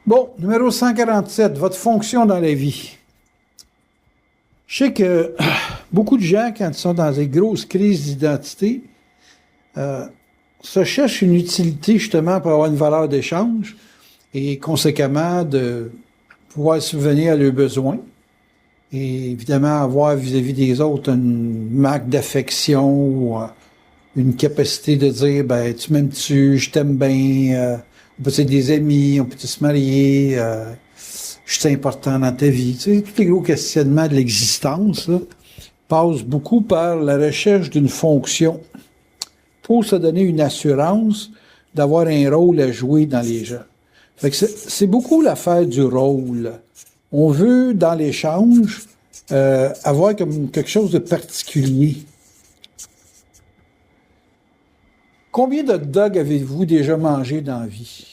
Bon, numéro 147, votre fonction dans la vie. Je sais que beaucoup de gens, quand ils sont dans des grosses crises d'identité, se cherchent une utilité justement pour avoir une valeur d'échange et conséquemment de pouvoir subvenir à leurs besoins et évidemment avoir vis-à-vis des autres une marque d'affection ou une capacité de dire, ben, tu m'aimes-tu, je t'aime bien, on peut être des amis, on peut se marier, je suis important dans ta vie. Tu sais, tous les gros questionnements de l'existence là, passent beaucoup par la recherche d'une fonction pour se donner une assurance d'avoir un rôle à jouer dans les gens. Fait que c'est beaucoup l'affaire du rôle. On veut, dans l'échange, avoir comme quelque chose de particulier. Combien de hot dogs avez-vous déjà mangé dans la vie?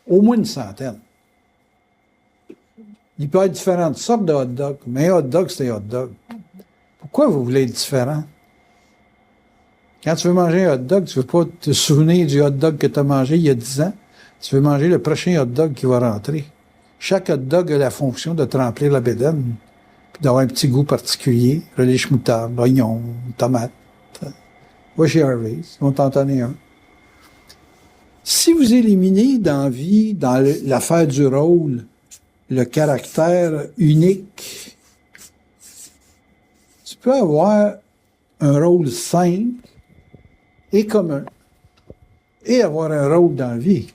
Au moins une centaine. Il peut y avoir différentes sortes de hot dogs, mais un hot dog, c'est un hot dog. Pourquoi vous voulez être différent? Quand tu veux manger un hot dog, tu veux pas te souvenir du hot dog que tu as mangé il y a 10 ans. Tu veux manger le prochain hot dog qui va rentrer. Chaque hot dog a la fonction de te remplir la bédaine, puis d'avoir un petit goût particulier. Relish moutarde, oignon, tomate. Va chez Harvey's, on t'en donner un. Si vous éliminez dans la vie, dans l'affaire du rôle, le caractère unique, tu peux avoir un rôle simple et commun et avoir un rôle dans la vie.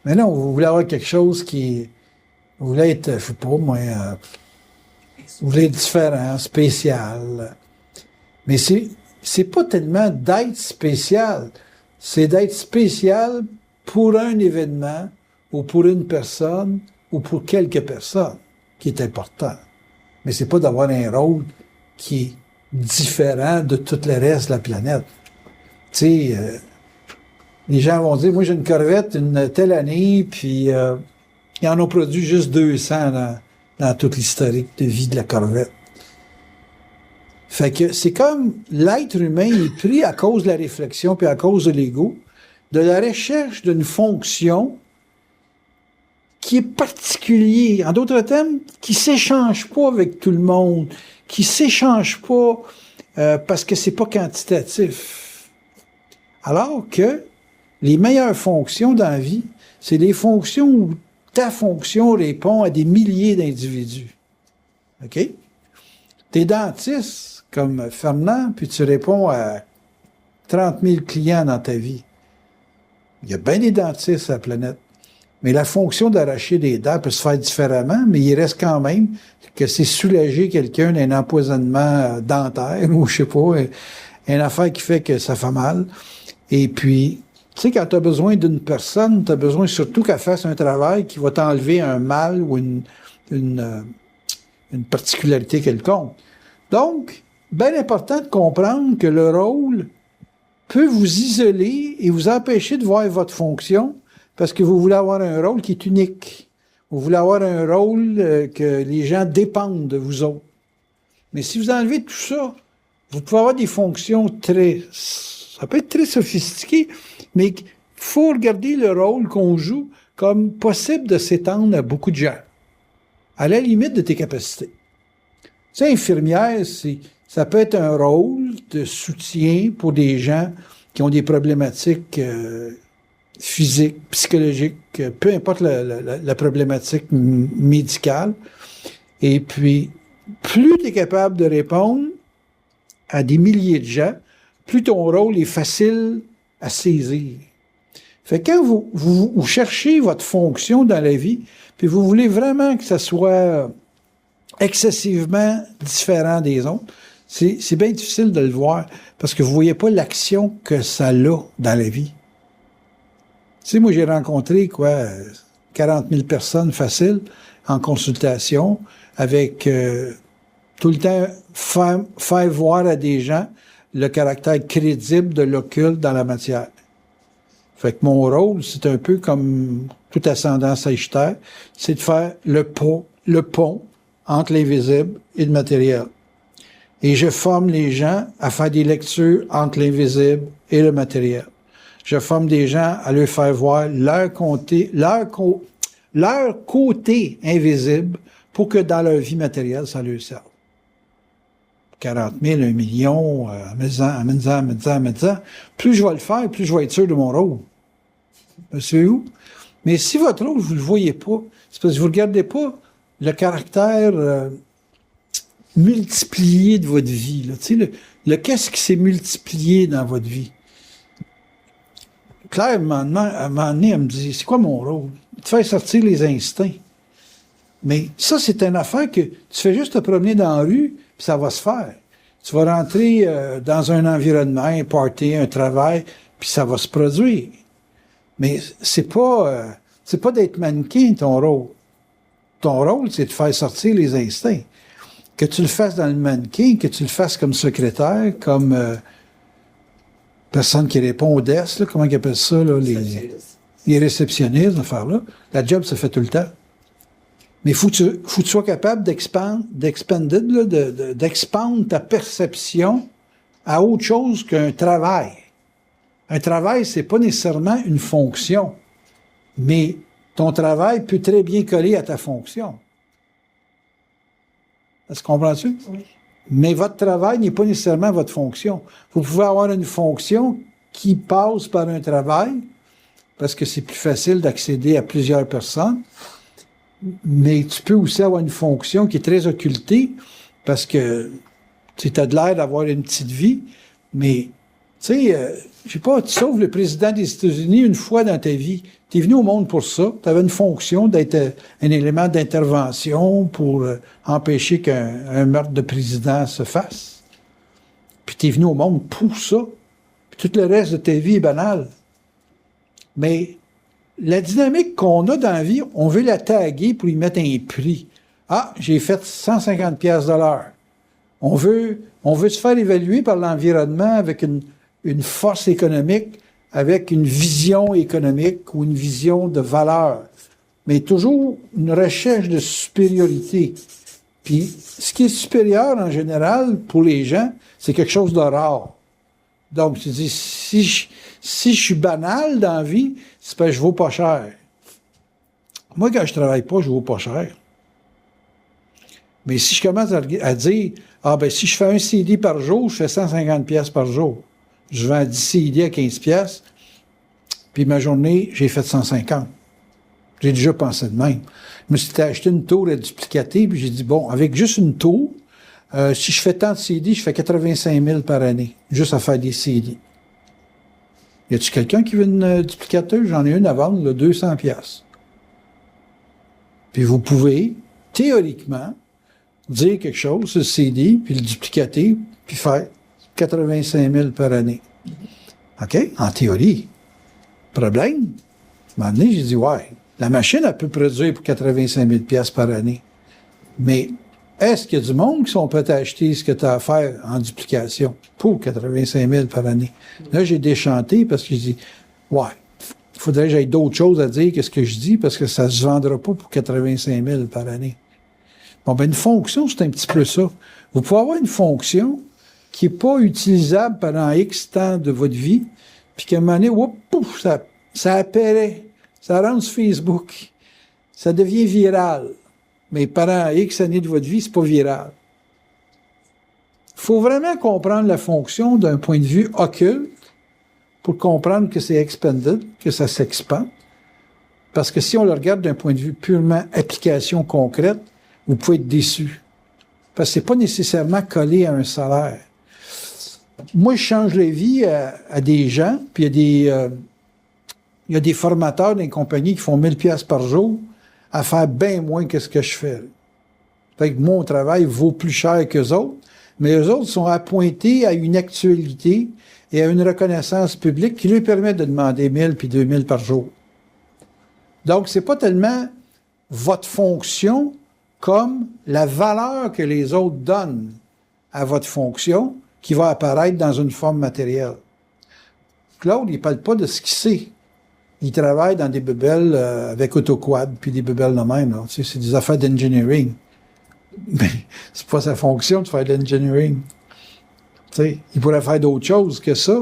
Mais non, vous voulez avoir quelque chose qui... Vous voulez être, je sais pas moi, vous voulez être différent, spécial. Mais c'est pas tellement d'être spécial, c'est d'être spécial pour un événement ou pour une personne ou pour quelques personnes qui est important. Mais c'est pas d'avoir un rôle qui est différent de tout le reste de la planète. Tu sais, les gens vont dire, moi j'ai une Corvette une telle année, puis ils en ont produit juste 200 dans toute l'historique de vie de la Corvette. Fait que c'est comme l'être humain est pris à cause de la réflexion puis à cause de l'ego, de la recherche d'une fonction qui est particulière. En d'autres termes, qui s'échange pas avec tout le monde, qui s'échange pas parce que c'est pas quantitatif. Alors que les meilleures fonctions dans la vie, c'est les fonctions où ta fonction répond à des milliers d'individus. OK? T'es dentiste, comme Fernand, puis tu réponds à 30 000 clients dans ta vie. Il y a bien des dentistes sur la planète. Mais la fonction d'arracher des dents peut se faire différemment, mais il reste quand même que c'est soulager quelqu'un d'un empoisonnement dentaire ou je sais pas, une affaire qui fait que ça fait mal. Et puis, tu sais, quand tu as besoin d'une personne, tu as besoin surtout qu'elle fasse un travail qui va t'enlever un mal ou une particularité quelconque. Donc, bien important de comprendre que le rôle peut vous isoler et vous empêcher de voir votre fonction parce que vous voulez avoir un rôle qui est unique. Vous voulez avoir un rôle que les gens dépendent de vous autres. Mais si vous enlevez tout ça, vous pouvez avoir des fonctions ça peut être très sophistiqué, mais il faut regarder le rôle qu'on joue comme possible de s'étendre à beaucoup de gens, à la limite de tes capacités. Tu sais, infirmière, ça peut être un rôle de soutien pour des gens qui ont des problématiques physiques, psychologiques, peu importe la problématique médicale. Et puis, plus tu es capable de répondre à des milliers de gens, plus ton rôle est facile à saisir. Fait que quand vous cherchez votre fonction dans la vie, puis vous voulez vraiment que ça soit excessivement différent des autres, c'est bien difficile de le voir parce que vous voyez pas l'action que ça a dans la vie. Tu sais, moi, j'ai rencontré, 40 000 personnes faciles en consultation avec tout le temps faire voir à des gens le caractère crédible de l'occulte dans la matière. Fait que mon rôle, c'est un peu comme tout ascendant Sagittaire, c'est de faire le pont entre l'invisible et le matériel. Et je forme les gens à faire des lectures entre l'invisible et le matériel. Je forme des gens à leur faire voir leur côté invisible pour que dans leur vie matérielle, ça leur serve. 40 000, 1 million, amène-en. Plus je vais le faire, plus je vais être sûr de mon rôle. Monsieur où? Mais si votre rôle, vous ne le voyez pas, c'est parce que vous ne regardez pas le caractère multiplié de votre vie. Là. Tu sais, le qu'est-ce qui s'est multiplié dans votre vie? Claire, à un moment donné, elle me dit, c'est quoi mon rôle? De faire sortir les instincts. Mais ça, c'est une affaire que tu fais juste te promener dans la rue, puis ça va se faire. Tu vas rentrer dans un environnement, un party, un travail, puis ça va se produire. Mais c'est pas d'être mannequin, ton rôle. Ton rôle, c'est de faire sortir les instincts. Que tu le fasses dans le mannequin, que tu le fasses comme secrétaire, comme personne qui répond au desk, là, comment ils appellent ça, là, les réceptionnistes, affaire-là. La job se fait tout le temps. Mais faut que tu sois capable d'expandre ta perception à autre chose qu'un travail. Un travail, c'est pas nécessairement une fonction, mais ton travail peut très bien coller à ta fonction. Est-ce que comprends-tu? Oui. Mais votre travail n'est pas nécessairement votre fonction. Vous pouvez avoir une fonction qui passe par un travail, parce que c'est plus facile d'accéder à plusieurs personnes, mais tu peux aussi avoir une fonction qui est très occultée, parce que tu as de l'air d'avoir une petite vie, mais tu sais, je sais pas, tu sauves le président des États-Unis une fois dans ta vie. Tu es venu au monde pour ça. Tu avais une fonction d'être un élément d'intervention pour empêcher qu'un meurtre de président se fasse. Puis tu es venu au monde pour ça. Puis tout le reste de ta vie est banal. Mais la dynamique qu'on a dans la vie, on veut la taguer pour y mettre un prix. Ah, j'ai fait 150 pièces de l'heure. On veut se faire évaluer par l'environnement avec une force économique, avec une vision économique ou une vision de valeur, mais toujours une recherche de supériorité. Puis, ce qui est supérieur en général pour les gens, c'est quelque chose de rare. Donc, tu dis, si je suis banal dans la vie, c'est parce que je vaux pas cher. Moi, quand je travaille pas, je vaux pas cher. Mais si je commence à dire, si je fais un CD par jour, je fais 150 pièces par jour. Je vends 10 CD à 15 pièces, puis ma journée, j'ai fait 150. J'ai déjà pensé de même. Je me suis acheté une tour à duplicater, puis j'ai dit, bon, avec juste une tour, si je fais tant de CD, je fais 85 000 par année, juste à faire des CD. Y a-tu quelqu'un qui veut une duplicateuse? J'en ai une à vendre, là, 200 pièces. Puis vous pouvez, théoriquement, dire quelque chose sur le CD, puis le duplicater, puis faire 85 000 par année. OK? En théorie. Problème? À un moment donné, j'ai dit, ouais, la machine, elle peut produire pour 85 000 pièces par année. Mais est-ce qu'il y a du monde qui sont prêts à acheter ce que tu as à faire en duplication pour 85 000 par année? Là, j'ai déchanté parce que j'ai dit, ouais, il faudrait que j'aille d'autres choses à dire que ce que je dis parce que ça ne se vendra pas pour 85 000 par année. Bon, ben, une fonction, c'est un petit peu ça. Vous pouvez avoir une fonction qui n'est pas utilisable pendant X temps de votre vie, puis qu'à un moment donné, pouf, ça apparaît, ça rentre sur Facebook, ça devient viral. Mais pendant X années de votre vie, c'est pas viral. Il faut vraiment comprendre la fonction d'un point de vue occulte pour comprendre que c'est expanded, que ça s'expand. Parce que si on le regarde d'un point de vue purement application concrète, vous pouvez être déçu. Parce que c'est pas nécessairement collé à un salaire. Moi, je change la vie à des gens, puis il y a des formateurs dans les compagnies qui font 1000 pièces par jour à faire bien moins que ce que je fais. Fait que mon travail vaut plus cher qu'eux autres, mais eux autres sont appointés à une actualité et à une reconnaissance publique qui lui permet de demander 1000 puis 2000 par jour. Donc, c'est pas tellement votre fonction comme la valeur que les autres donnent à votre fonction qui va apparaître dans une forme matérielle. Claude, il parle pas de ce qu'il sait. Il travaille dans des bebelles avec AutoQuad, puis des bebelles de même. Là. Tu sais, c'est des affaires d'engineering. Mais c'est pas sa fonction de faire de l'engineering. Tu sais, il pourrait faire d'autres choses que ça.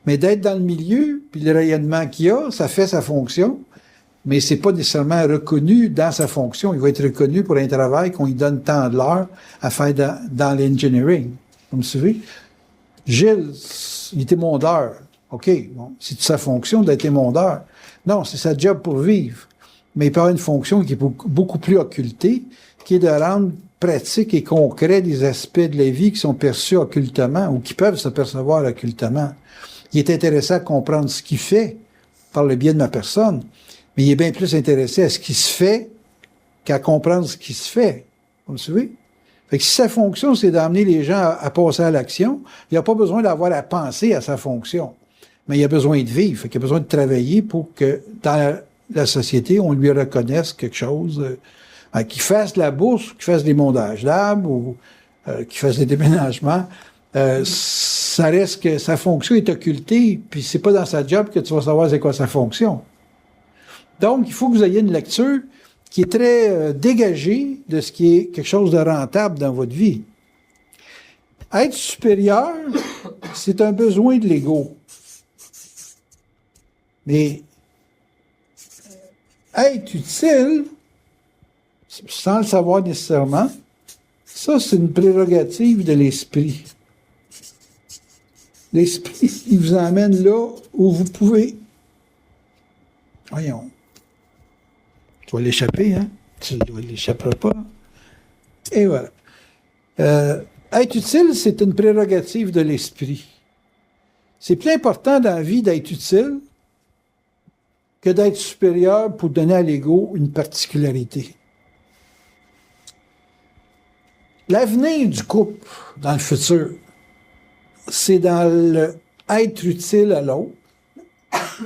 Mais d'être dans le milieu, puis le rayonnement qu'il y a, ça fait sa fonction, mais c'est pas nécessairement reconnu dans sa fonction. Il va être reconnu pour un travail qu'on lui donne tant de l'heure à faire dans l'engineering. Vous me suivez? Gilles, il était mondeur. OK, bon, c'est sa fonction d'être mondeur. Non, c'est sa job pour vivre. Mais il peut avoir une fonction qui est beaucoup plus occultée, qui est de rendre pratique et concret des aspects de la vie qui sont perçus occultement ou qui peuvent se percevoir occultement. Il est intéressé à comprendre ce qu'il fait par le biais de ma personne, mais il est bien plus intéressé à ce qui se fait qu'à comprendre ce qui se fait. Vous me suivez? Fait que si sa fonction, c'est d'amener les gens à passer à l'action, il n'a pas besoin d'avoir à penser à sa fonction. Mais il a besoin de vivre. Fait qu'il a besoin de travailler pour que dans la société, on lui reconnaisse quelque chose, qu'il fasse de la bourse, qu'il fasse des mondages d'arbres ou qu'il fasse des déménagements. Ça reste que sa fonction est occultée, puis c'est pas dans sa job que tu vas savoir c'est quoi sa fonction. Donc, il faut que vous ayez une lecture qui est très dégagée de ce qui est quelque chose de rentable dans votre vie. Être supérieur, c'est un besoin de l'ego. Mais être utile, sans le savoir nécessairement, ça, c'est une prérogative de l'esprit. L'esprit, il vous emmène là où vous pouvez. Voyons. Tu vas l'échapper, hein? Tu ne l'échapperas pas. Et voilà. Être utile, c'est une prérogative de l'esprit. C'est plus important dans la vie d'être utile que d'être supérieur pour donner à l'ego une particularité. L'avenir du couple dans le futur, c'est dans le être utile à l'autre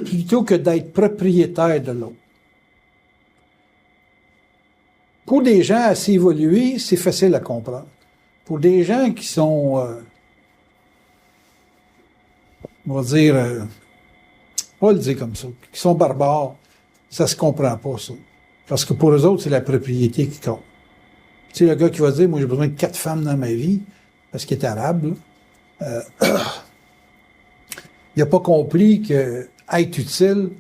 plutôt que d'être propriétaire de l'autre. Pour des gens assez évolués, c'est facile à comprendre. Pour des gens qui sont, on va dire, on va le dire comme ça, qui sont barbares, ça se comprend pas, ça. Parce que pour eux autres, c'est la propriété qui compte. Tu sais, le gars qui va dire, moi, j'ai besoin de 4 femmes dans ma vie, parce qu'il est arabe, il n'a pas compris que être utile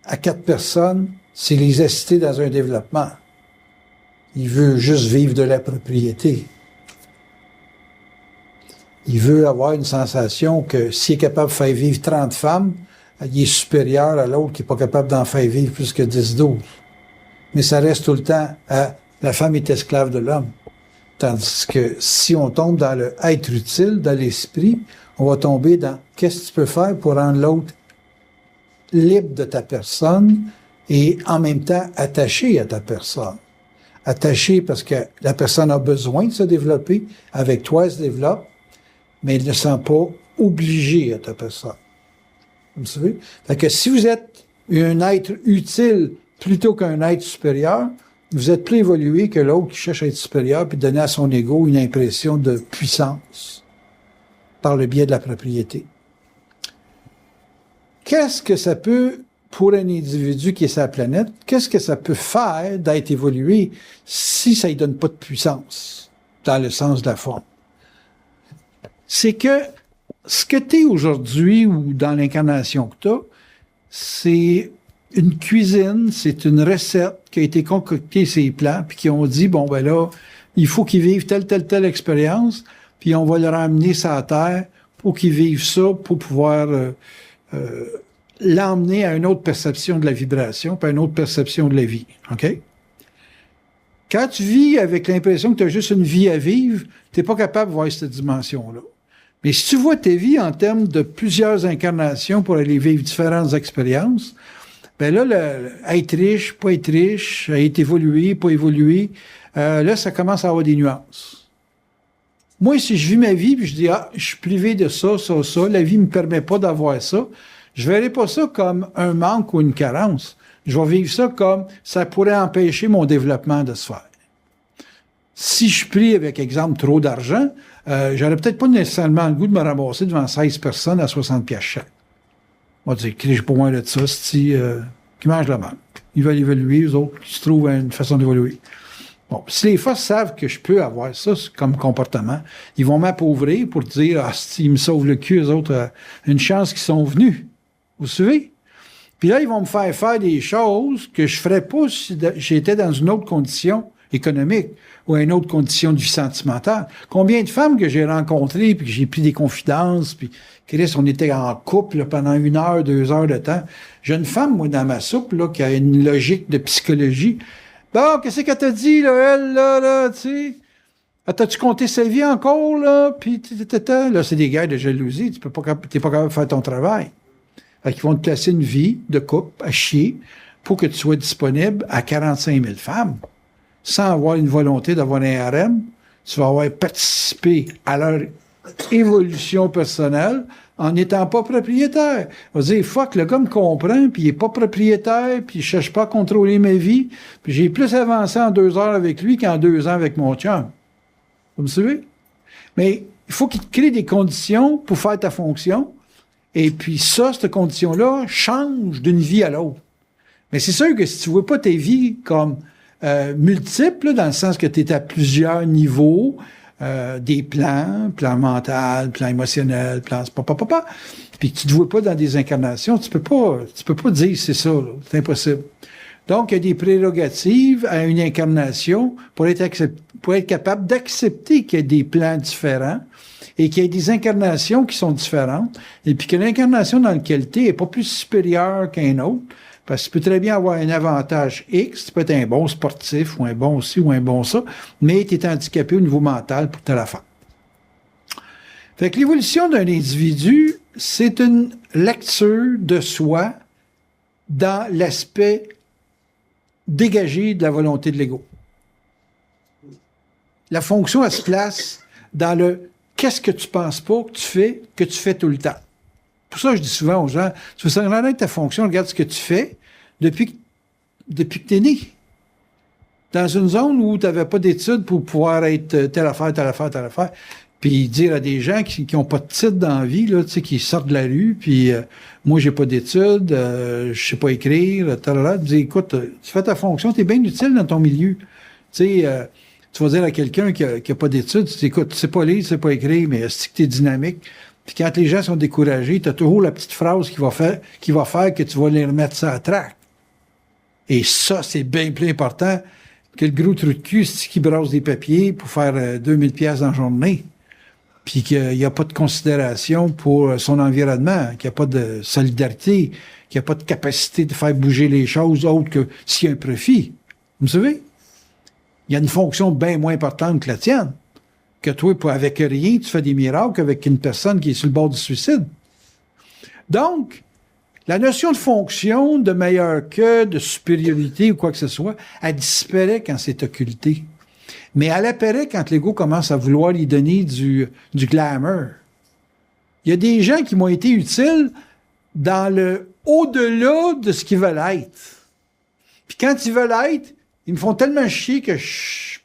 à 4 personnes, c'est les assister dans un développement. Il veut juste vivre de la propriété. Il veut avoir une sensation que s'il est capable de faire vivre 30 femmes, il est supérieur à l'autre qui n'est pas capable d'en faire vivre plus que 10-12. Mais ça reste tout le temps à la femme est esclave de l'homme. Tandis que si on tombe dans le être utile, dans l'esprit, on va tomber dans qu'est-ce que tu peux faire pour rendre l'autre libre de ta personne et en même temps attaché à ta personne. Attaché parce que la personne a besoin de se développer, avec toi elle se développe, mais elle ne se sent pas obligée à ta personne. Vous savez? Fait que si vous êtes un être utile plutôt qu'un être supérieur, vous êtes plus évolué que l'autre qui cherche à être supérieur puis donner à son ego une impression de puissance par le biais de la propriété. Qu'est-ce que ça peut, pour un individu qui est sur la planète, qu'est-ce que ça peut faire d'être évolué si ça ne donne pas de puissance, dans le sens de la forme? C'est que ce que tu es aujourd'hui ou dans l'incarnation que tu as, c'est une cuisine, c'est une recette qui a été concoctée sur les plans, puis qui ont dit, bon, ben là, il faut qu'ils vivent telle expérience, puis on va leur amener ça à terre pour qu'ils vivent ça, pour pouvoir l'emmener à une autre perception de la vibration, puis à une autre perception de la vie. OK? Quand tu vis avec l'impression que tu as juste une vie à vivre, tu n'es pas capable de voir cette dimension-là. Mais si tu vois tes vies en termes de plusieurs incarnations pour aller vivre différentes expériences, ben là, être riche, pas être riche, être évolué, pas évolué, là, ça commence à avoir des nuances. Moi, si je vis ma vie, puis je dis, je suis privé de ça, la vie me permet pas d'avoir ça, je verrai pas ça comme un manque ou une carence. Je vais vivre ça comme ça pourrait empêcher mon développement de se faire. Si je prie avec, exemple, trop d'argent, j'aurais peut-être pas nécessairement le goût de me ramasser devant 16 personnes à 60 piastres chaque. On va dire, j'ai pas moins de ça, qui mange la manque. Ils veulent évoluer, eux autres, qui se trouvent à une façon d'évoluer. Bon, si les forces savent que je peux avoir ça comme comportement, ils vont m'appauvrir pour dire, ah, s'ils me sauvent le cul, eux autres, une chance qu'ils sont venus. Vous suivez? Puis là, ils vont me faire des choses que je ferais pas si j'étais dans une autre condition économique ou une autre condition de vie sentimentale. Combien de femmes que j'ai rencontrées, puis que j'ai pris des confidences, puis Chris, on était en couple là, pendant 1 heure, 2 heures de temps. J'ai une femme, moi, dans ma soupe, là, qui a une logique de psychologie. Bon, qu'est-ce qu'elle t'a dit, là, elle, là, tu sais? Ah, t'as-tu compté sa vie encore, là? Puis, là, c'est des guerres de jalousie. T'es pas capable de faire ton travail. Fait qu'ils vont te placer une vie de couple à chier pour que tu sois disponible à 45 000 femmes. Sans avoir une volonté d'avoir un harem, tu vas avoir participé à leur évolution personnelle en n'étant pas propriétaire. On va dire, fuck, le gars me comprend, puis il est pas propriétaire, puis il cherche pas à contrôler ma vie, puis j'ai plus avancé en 2 heures avec lui qu'en 2 ans avec mon chum. Vous me suivez? Mais il faut qu'il te crée des conditions pour faire ta fonction, et puis ça, cette condition-là, change d'une vie à l'autre. Mais c'est sûr que si tu vois pas tes vies comme multiples, là, dans le sens que tu es à plusieurs niveaux, des plans mental, plan émotionnel, plan papa, puis que tu te vois pas dans des incarnations, tu peux pas dire c'est ça, là, c'est impossible. Donc, il y a des prérogatives à une incarnation pour être capable d'accepter qu'il y a des plans différents et qu'il y a des incarnations qui sont différentes, et puis que l'incarnation dans laquelle tu es n'est pas plus supérieure qu'un autre, parce que tu peux très bien avoir un avantage X, tu peux être un bon sportif, ou un bon ci, ou un bon ça, mais tu es handicapé au niveau mental pour telle affaire. Fait que l'évolution d'un individu, c'est une lecture de soi dans l'aspect dégagé de la volonté de l'ego. La fonction, elle se place dans le « qu'est-ce que tu penses pas que tu fais tout le temps ». Pour ça, je dis souvent aux gens, tu veux savoir de ta fonction, regarde ce que tu fais depuis que tu es né. Dans une zone où tu n'avais pas d'études pour pouvoir être telle affaire, puis dire à des gens qui n'ont pas de titre dans la vie, là, tu sais, qui sortent de la rue, puis moi, j'ai pas d'études, je sais pas écrire, tu dis, écoute, tu fais ta fonction, tu es bien utile dans ton milieu. Tu sais, tu vas dire à quelqu'un qui a pas d'études, tu dis, écoute, tu sais pas lire, tu sais pas écrire, mais c'est que tu es dynamique. Puis quand les gens sont découragés, tu as toujours la petite phrase qui va faire que tu vas les remettre ça à trac. Et ça, c'est bien plus important que le gros trou de cul qui brasse des papiers pour faire 2000 pièces dans la journée. Puis qu'il n'y a pas de considération pour son environnement, qu'il n'y a pas de solidarité, qu'il n'y a pas de capacité de faire bouger les choses autres que s'il y a un profit. Vous me savez? Il y a une fonction bien moins importante que la tienne. Que toi, avec rien, tu fais des miracles avec une personne qui est sur le bord du suicide. Donc, la notion de fonction, de meilleur que, de supériorité ou quoi que ce soit, elle disparaît quand c'est occulté. Mais elle apparaît quand l'ego commence à vouloir y donner du glamour. Il y a des gens qui m'ont été utiles dans le au-delà de ce qu'ils veulent être. Puis quand ils veulent être, ils me font tellement chier que je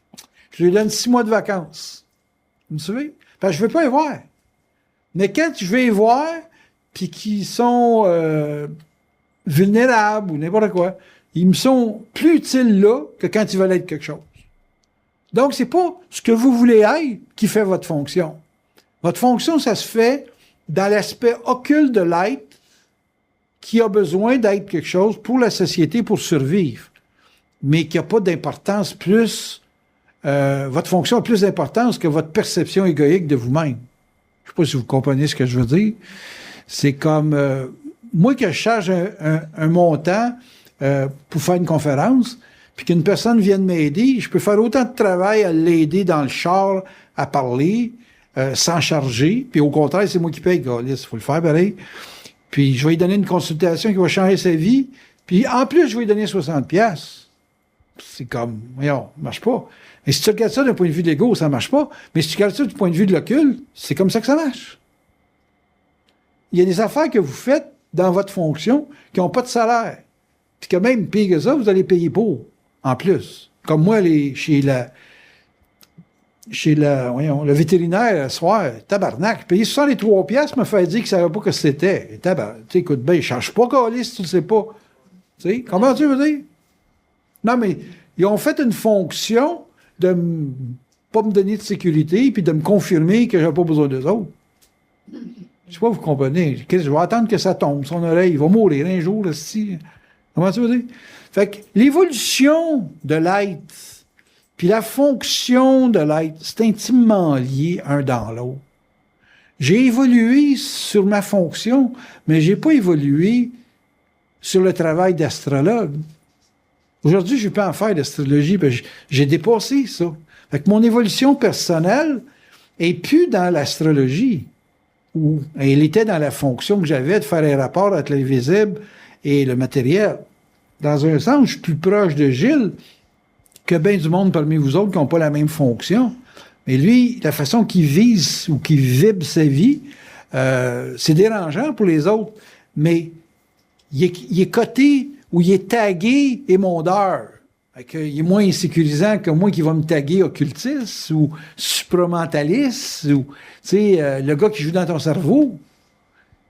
leur donne 6 mois de vacances. Vous me suivez? Parce que je ne veux pas les voir. Mais quand je vais les voir, puis qu'ils sont vulnérables ou n'importe quoi, ils me sont plus utiles là que quand ils veulent être quelque chose. Donc, c'est pas ce que vous voulez être qui fait votre fonction. Votre fonction, ça se fait dans l'aspect occulte de l'être qui a besoin d'être quelque chose pour la société, pour survivre, mais qui n'a pas d'importance plus... votre fonction a plus d'importance que votre perception égoïque de vous-même. Je ne sais pas si vous comprenez ce que je veux dire. C'est comme... moi, que je charge un montant pour faire une conférence, puis qu'une personne vienne m'aider, je peux faire autant de travail à l'aider dans le char, à parler, sans charger, puis au contraire, c'est moi qui paye, il faut le faire pareil. Puis je vais lui donner une consultation qui va changer sa vie, puis en plus, je vais lui donner 60$. C'est comme, voyons, ça marche pas. Mais si tu regardes ça d'un point de vue de l'ego, ça marche pas. Mais si tu regardes ça du point de vue de l'occulte, c'est comme ça que ça marche. Il y a des affaires que vous faites dans votre fonction qui n'ont pas de salaire. Puis que même, pire que ça, vous allez payer pour, en plus. Comme moi, chez le vétérinaire, ce soir, tabarnak, payer 63$, me fait dire qu'il ne savait pas que c'était. Tu sais, écoute, ben, il ne change pas, Calis, si tu ne le sais pas. Tu sais, comment tu veux dire? Non, mais ils ont fait une fonction pas me donner de sécurité, puis de me confirmer que j'ai pas besoin d'eux autres. Je sais pas, vous comprenez. Je vais attendre que ça tombe, son oreille. Il va mourir un jour, là, si. Comment tu veux dire? Fait que l'évolution de l'être, puis la fonction de l'être, c'est intimement lié un dans l'autre. J'ai évolué sur ma fonction, mais j'ai pas évolué sur le travail d'astrologue. Aujourd'hui, je ne vais pas en faire d'astrologie, parce que j'ai dépassé ça. Fait que mon évolution personnelle est plus dans l'astrologie, où elle était dans la fonction que j'avais de faire un rapport entre l'invisible et le matériel. Dans un sens, je suis plus proche de Gilles que bien du monde parmi vous autres qui n'ont pas la même fonction. Mais lui, la façon qu'il vise ou qu'il vibre sa vie, c'est dérangeant pour les autres, mais il est coté ou il est tagué émondeur. Il est moins insécurisant que moi qui va me taguer occultiste ou supramentaliste ou, le gars qui joue dans ton cerveau.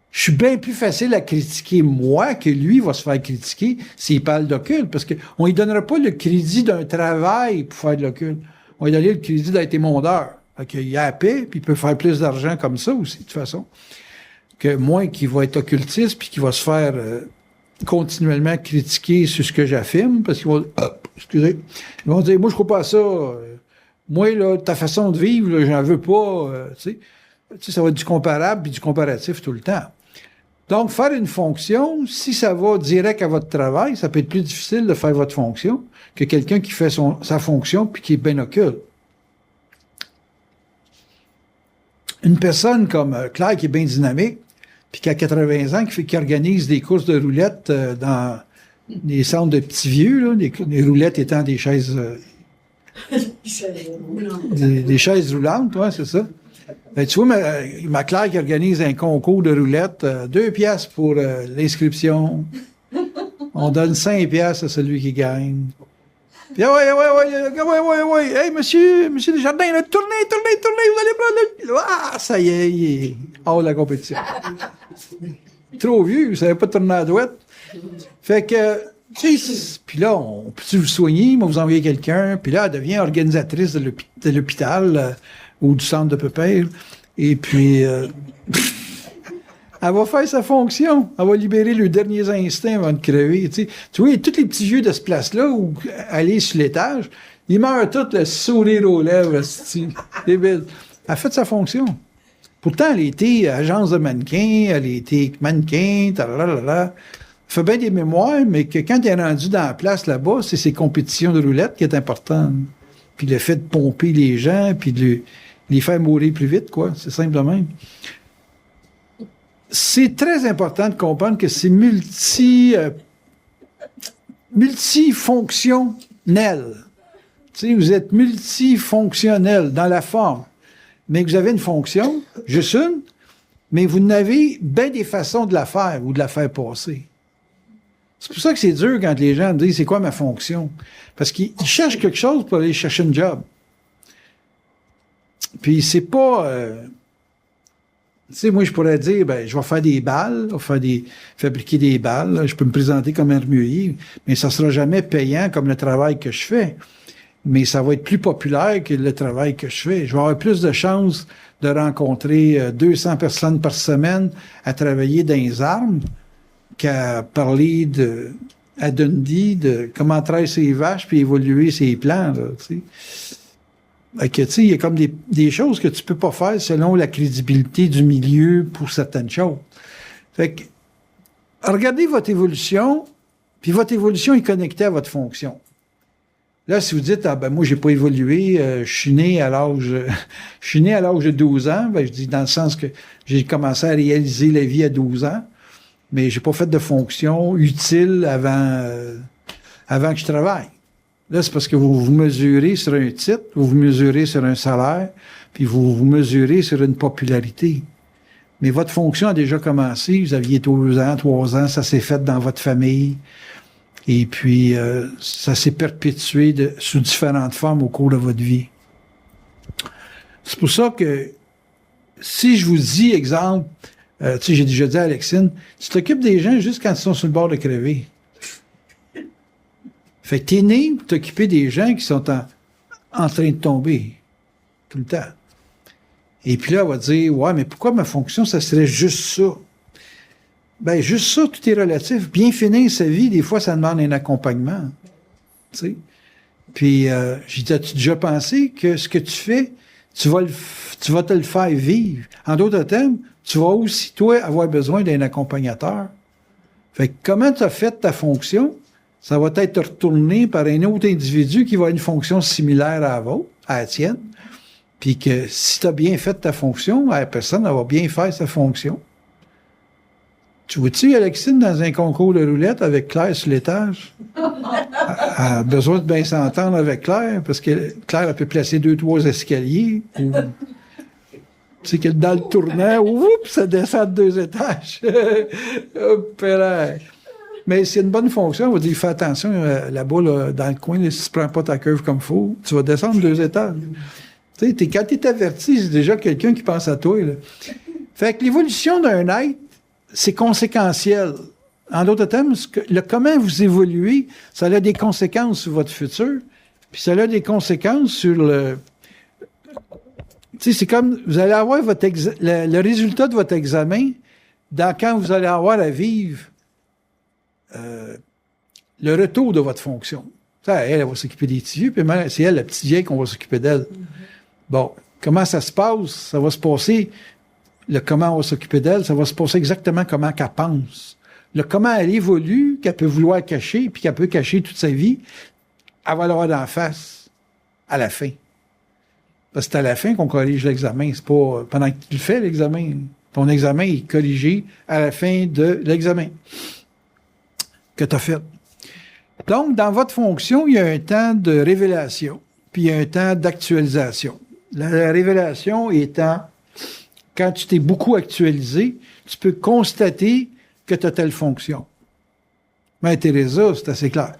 Je suis bien plus facile à critiquer moi que lui va se faire critiquer s'il parle d'occulte, parce qu'on ne lui donnera pas le crédit d'un travail pour faire de l'occulte. On va lui donner le crédit d'être émondeur. Il a la paix, puis il peut faire plus d'argent comme ça aussi, de toute façon, que moi qui va être occultiste, puis qui va se faire continuellement critiquer sur ce que j'affirme, parce qu'ils vont ils vont dire, moi, je crois pas à ça. Moi, là, ta façon de vivre, là, j'en veux pas. Ça va être du comparable puis du comparatif tout le temps. Donc, faire une fonction, si ça va direct à votre travail, ça peut être plus difficile de faire votre fonction que quelqu'un qui fait sa fonction puis qui est bien occulte. Une personne comme Claire, qui est bien dynamique, puis qui a 80 ans, qui organise des courses de roulettes dans des centres de petits vieux, là, les roulettes étant des chaises... des chaises roulantes, ouais, c'est ça. Ben, tu vois, ma Claire qui organise un concours de roulettes, 2 piastres pour l'inscription. On donne 5 piastres à celui qui gagne. Puis, ouais. Hey, monsieur Desjardins, là, tournez, vous allez prendre le... Ah, ça y est, il est hors de la compétition. Trop vieux, vous savez pas tourner à la douette. Fait que, puis là, on peut-tu vous soigner, moi vous envoyer quelqu'un, puis là, elle devient organisatrice de l'hôpital ou du centre de Pépère, et puis elle va faire sa fonction, elle va libérer les derniers instincts avant de crever, tu vois, tous les petits vieux de ce place-là, où aller sur l'étage, ils meurent tous le sourire aux lèvres, débile. Elle a fait sa fonction. Pourtant, elle était agence de mannequin, elle était mannequin, talalala. Elle fait bien des mémoires, mais que quand elle est rendue dans la place là-bas, c'est ses compétitions de roulettes qui est importante. Puis le fait de pomper les gens, puis de les faire mourir plus vite, quoi. C'est simple de même. C'est très important de comprendre que c'est multifonctionnel. Tu sais, vous êtes multifonctionnel dans la forme, mais vous avez une fonction, juste une, mais vous n'avez bien des façons de la faire ou de la faire passer. C'est pour ça que c'est dur quand les gens me disent « c'est quoi ma fonction? » Parce qu'ils cherchent quelque chose pour aller chercher un job. Puis c'est pas... tu sais, moi, je pourrais dire, je vais faire des balles, fabriquer des balles, là, je peux me présenter comme armurier, mais ça sera jamais payant comme le travail que je fais. Mais ça va être plus populaire que le travail que je fais. Je vais avoir plus de chances de rencontrer 200 personnes par semaine à travailler dans les armes qu'à parler à Dundee de comment traire ses vaches puis évoluer ses plans, là, tu sais. Tu sais, il y a comme des choses que tu peux pas faire selon la crédibilité du milieu pour certaines choses. Fait que, regardez votre évolution, puis votre évolution est connectée à votre fonction. Là, si vous dites, moi, j'ai pas évolué, je suis né à l'âge de 12 ans, je dis dans le sens que j'ai commencé à réaliser la vie à 12 ans, mais j'ai pas fait de fonction utile avant que je travaille. Là, c'est parce que vous vous mesurez sur un titre, vous vous mesurez sur un salaire, puis vous vous mesurez sur une popularité. Mais votre fonction a déjà commencé, vous aviez 2 ans, 3 ans, ça s'est fait dans votre famille, et puis ça s'est perpétué sous différentes formes au cours de votre vie. C'est pour ça que, si je vous dis, exemple, tu sais, j'ai déjà dit à Alexine, tu t'occupes des gens juste quand ils sont sur le bord de crever. Fait que t'es né pour t'occuper des gens qui sont en train de tomber. Tout le temps. Et puis là, on va dire, ouais, mais pourquoi ma fonction, ça serait juste ça? Ben, juste ça, tout est relatif. Bien finir sa vie, des fois, ça demande un accompagnement. Tu sais? Puis, j'ai dit, as-tu déjà pensé que ce que tu fais, tu vas te le faire vivre? En d'autres termes, tu vas aussi, toi, avoir besoin d'un accompagnateur. Fait que comment tu as fait ta fonction, ça va être retourné par un autre individu qui va avoir une fonction similaire à la tienne. Puis que si tu as bien fait ta fonction, la personne elle va bien faire sa fonction. Tu vois-tu Alexine dans un concours de roulette avec Claire sur l'étage? Elle a besoin de bien s'entendre avec Claire, parce que Claire, elle peut placer 2-3 escaliers. Ou, tu sais que dans le tournant, oups, ça descend de 2 étages. Hop là. Mais c'est une bonne fonction. On va dire, fais attention, là-bas, là, dans le coin, là, si tu ne prends pas ta curve comme il faut, tu vas descendre 2 étages. Tu sais, quand tu es averti, c'est déjà quelqu'un qui pense à toi. Là. Fait que l'évolution d'un être, c'est conséquentiel. En d'autres termes, comment vous évoluez, ça a des conséquences sur votre futur, puis ça a des conséquences sur le... Tu sais, c'est comme, vous allez avoir le résultat de votre examen quand vous allez avoir à vivre le retour de votre fonction. Ça, elle va s'occuper des petits vieux, puis c'est elle, la petite vieille, qu'on va s'occuper d'elle. Bon, comment ça se passe? Ça va se passer, le comment on va s'occuper d'elle, ça va se passer exactement comment qu'elle pense. Le comment elle évolue, qu'elle peut vouloir cacher, puis qu'elle peut cacher toute sa vie, elle va l'avoir d'en face, à la fin. Parce que c'est à la fin qu'on corrige l'examen, c'est pas pendant que tu le fais, l'examen. Ton examen est corrigé à la fin de l'examen que tu as fait. Donc, dans votre fonction, il y a un temps de révélation, puis il y a un temps d'actualisation. La révélation étant, quand tu t'es beaucoup actualisé, tu peux constater que tu as telle fonction. Mère Teresa, c'est assez clair.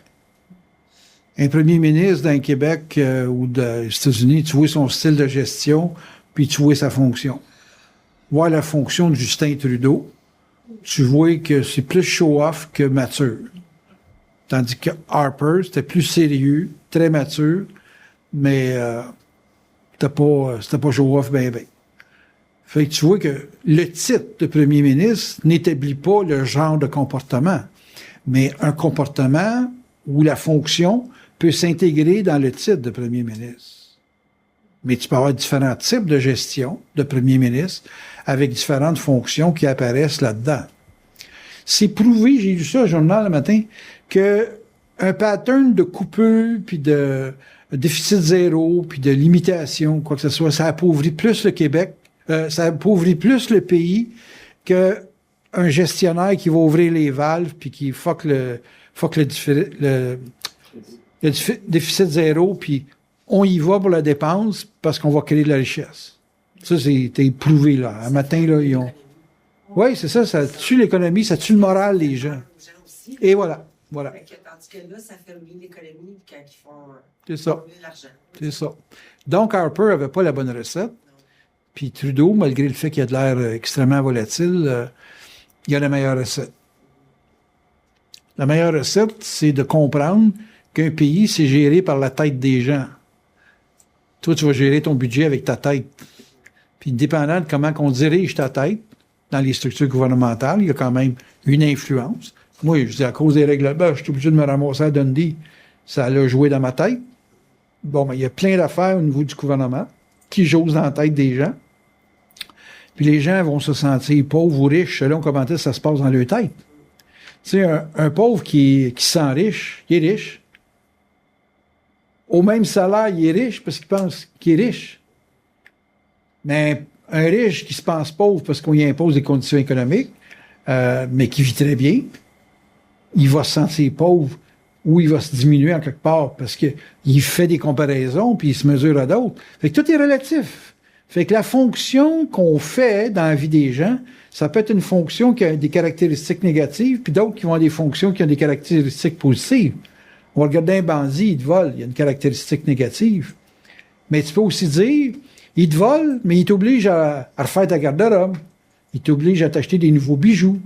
Un premier ministre d'un Québec ou des États-Unis, tu vois son style de gestion, puis tu vois sa fonction. Voir la fonction de Justin Trudeau, tu vois que c'est plus show-off que mature. Tandis que Harper, c'était plus sérieux, très mature, mais c'était pas show-off ben. Fait que tu vois que le titre de premier ministre n'établit pas le genre de comportement, mais un comportement où la fonction peut s'intégrer dans le titre de premier ministre. Mais tu peux avoir différents types de gestion de premier ministre avec différentes fonctions qui apparaissent là-dedans. C'est prouvé, j'ai lu ça au journal le matin, que un pattern de coupure, puis de déficit zéro, puis de limitation, quoi que ce soit, ça appauvrit plus le Québec, ça appauvrit plus le pays qu'un gestionnaire qui va ouvrir les valves, puis qui fuck le déficit zéro, puis on y va pour la dépense parce qu'on va créer de la richesse. Ça, c'est prouvé, là. Un matin, là, ils ont... Oui, c'est ça, ça tue l'économie, ça tue le moral des gens. Et voilà. Tandis que là, ça fait l'économie quand ils font de l'argent. C'est ça. Donc, Harper n'avait pas la bonne recette. Puis Trudeau, malgré le fait qu'il a de l'air extrêmement volatile, il a la meilleure recette. La meilleure recette, c'est de comprendre qu'un pays, c'est géré par la tête des gens. Toi, tu vas gérer ton budget avec ta tête. Puis, dépendant de comment on dirige ta tête dans les structures gouvernementales, il y a quand même une influence. Moi, je dis, à cause des règlements, je suis obligé de me ramasser à Dundee. Ça l'a joué dans ma tête. Bon, mais il y a plein d'affaires au niveau du gouvernement qui jouent dans la tête des gens. Puis les gens vont se sentir pauvres ou riches selon comment ça se passe dans leur tête. Tu sais, un pauvre qui se sent riche, il est riche. Au même salaire, il est riche parce qu'il pense qu'il est riche. Mais un riche qui se pense pauvre parce qu'on y impose des conditions économiques, mais qui vit très bien, il va se sentir pauvre ou il va se diminuer en quelque part parce qu'il fait des comparaisons puis il se mesure à d'autres. Fait que tout est relatif. Fait que la fonction qu'on fait dans la vie des gens, ça peut être une fonction qui a des caractéristiques négatives puis d'autres qui vont avoir des fonctions qui ont des caractéristiques positives. On va regarder un bandit, il te vole, il y a une caractéristique négative. Mais tu peux aussi dire, il te vole, mais il t'oblige à refaire ta garde-robe. Il t'oblige à t'acheter des nouveaux bijoux.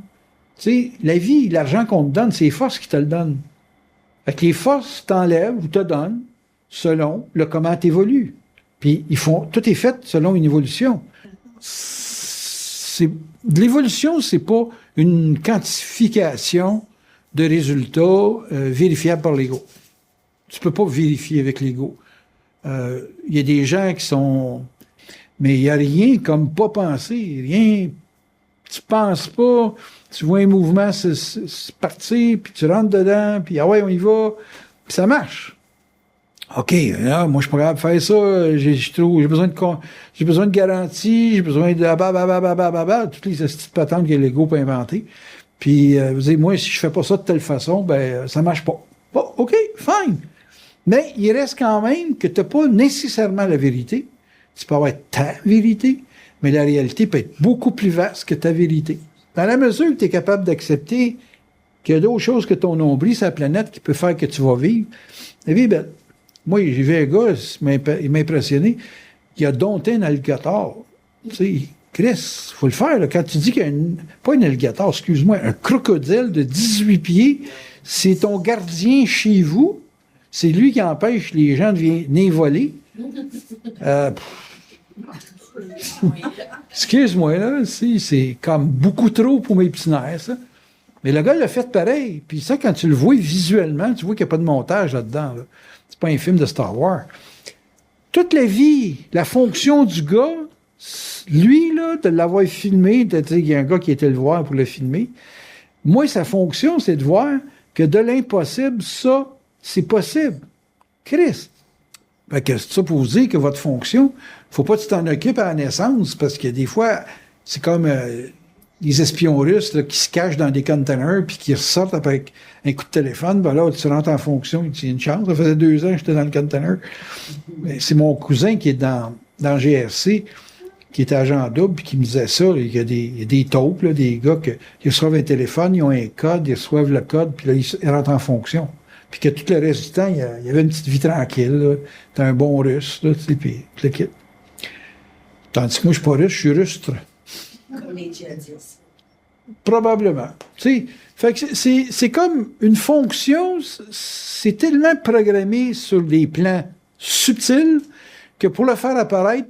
Tu sais, la vie, l'argent qu'on te donne, c'est les forces qui te le donnent. Fait que les forces t'enlèvent ou te donnent selon comment tu évolues. Puis tout est fait selon une évolution. L'évolution, c'est pas une quantification de résultats vérifiables par l'ego. Tu peux pas vérifier avec l'ego. Il y a des gens qui sont... Mais il n'y a rien comme pas penser. Rien... Tu penses pas, tu vois un mouvement se partir, puis tu rentres dedans, puis ah ouais, on y va, puis ça marche. OK, là, moi, je suis pas capable de faire ça. J'ai besoin de garantie, j'ai besoin de toutes les petites patentes que l'ego peut inventer. Puis, vous dites, moi, si je fais pas ça de telle façon, ben, ça marche pas. Bon, OK, fine. Mais il reste quand même que t'as pas nécessairement la vérité. Tu peux avoir ta vérité, mais la réalité peut être beaucoup plus vaste que ta vérité. Dans la mesure que tu es capable d'accepter qu'il y a d'autres choses que ton nombril sur la planète qui peut faire que tu vas vivre, la vie est belle. Moi, j'ai vu un gars, il m'a impressionné, qui a dompté un alligator. Tu sais, Chris, faut le faire, là. Quand tu dis qu'il y a pas un alligator, excuse-moi, un crocodile de 18 pieds, c'est ton gardien chez vous, c'est lui qui empêche les gens de venir voler. Excuse-moi, là, c'est comme beaucoup trop pour mes petits nerfs, ça. Mais le gars l'a fait pareil. Puis ça, quand tu le vois visuellement, tu vois qu'il n'y a pas de montage là-dedans, là. C'est pas un film de Star Wars. Toute la vie, la fonction du gars, lui, là, de l'avoir filmé, il y a un gars qui était le voir pour le filmer. Moi, sa fonction, c'est de voir que de l'impossible, ça, c'est possible. Christ. Fait que c'est ça pour vous dire que votre fonction, faut pas que tu t'en occupes à la naissance, parce que des fois, c'est comme les espions russes là, qui se cachent dans des containers puis qui ressortent après un coup de téléphone. Ben là, tu rentres en fonction, tu as une chance. Ça faisait 2 ans que j'étais dans le container. C'est mon cousin qui est dans GRC, qui est agent double, puis qui me disait ça. Il y a des taupes, là, des gars qui reçoivent un téléphone, ils ont un code, ils reçoivent le code, puis là, ils rentrent en fonction. Puis que tout le reste du temps, il y avait une petite vie tranquille, là. T'es un bon russe, là, tu sais, puis le kit. Tandis que moi, je suis pas russe, je suis rustre. Comme les djihadistes. Probablement. Tu sais, fait que c'est comme une fonction, c'est tellement programmé sur des plans subtils que pour le faire apparaître,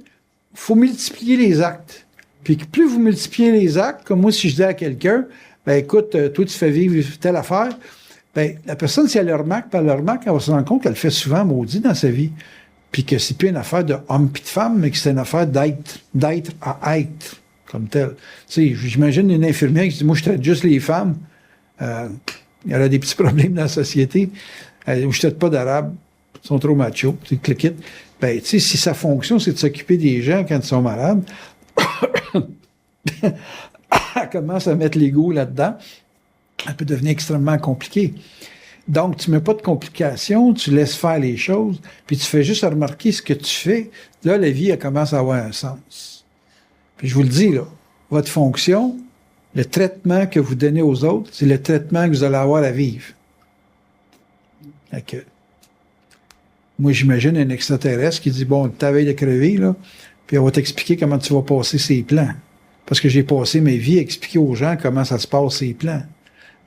il faut multiplier les actes. Puis que plus vous multipliez les actes, comme moi, si je dis à quelqu'un, ben écoute, toi, tu fais vivre telle affaire, ben la personne, si elle le remarque, elle va se rendre compte qu'elle le fait souvent maudit dans sa vie. Puis que c'est plus une affaire de homme puis de femme, mais que c'est une affaire d'être à être. Comme tel. Tu sais, j'imagine une infirmière qui dit, moi, je traite juste les femmes. Elle a des petits problèmes dans la société. Je traite pas d'arabes. Ils sont trop machos. Tu cliques. Ben, tu sais, si sa fonction, c'est de s'occuper des gens quand ils sont malades, elle commence à mettre l'ego là-dedans. Elle peut devenir extrêmement compliquée. Donc, tu mets pas de complications, tu laisses faire les choses, puis tu fais juste remarquer ce que tu fais. Là, la vie, elle commence à avoir un sens. Puis je vous le dis, là, votre fonction, le traitement que vous donnez aux autres, c'est le traitement que vous allez avoir à vivre. Fait moi, j'imagine un extraterrestre qui dit, bon, ta veille de crever, là, puis on va t'expliquer comment tu vas passer ces plans. Parce que j'ai passé ma vie à expliquer aux gens comment ça se passe, ces plans.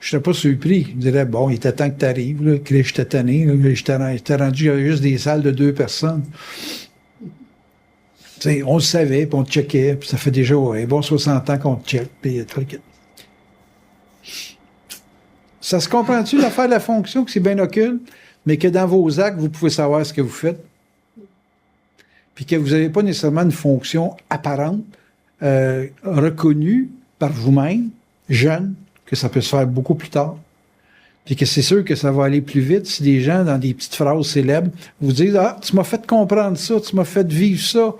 Je serais pas surpris. Je dirais, bon, il était temps que tu arrives, là, que je t'ai tanné, là, je t'ai rendu, il y avait juste des salles de 2 personnes. T'sais, on le savait, puis on te checkait, puis ça fait déjà un bon 60 ans qu'on te check, puis tout le kit. Ça se comprend-tu, l'affaire de la fonction, que c'est bien occulte, mais que dans vos actes, vous pouvez savoir ce que vous faites, puis que vous n'avez pas nécessairement une fonction apparente, reconnue par vous-même, jeune, que ça peut se faire beaucoup plus tard. Puis que c'est sûr que ça va aller plus vite si des gens, dans des petites phrases célèbres, vous disent « Ah, tu m'as fait comprendre ça, tu m'as fait vivre ça. »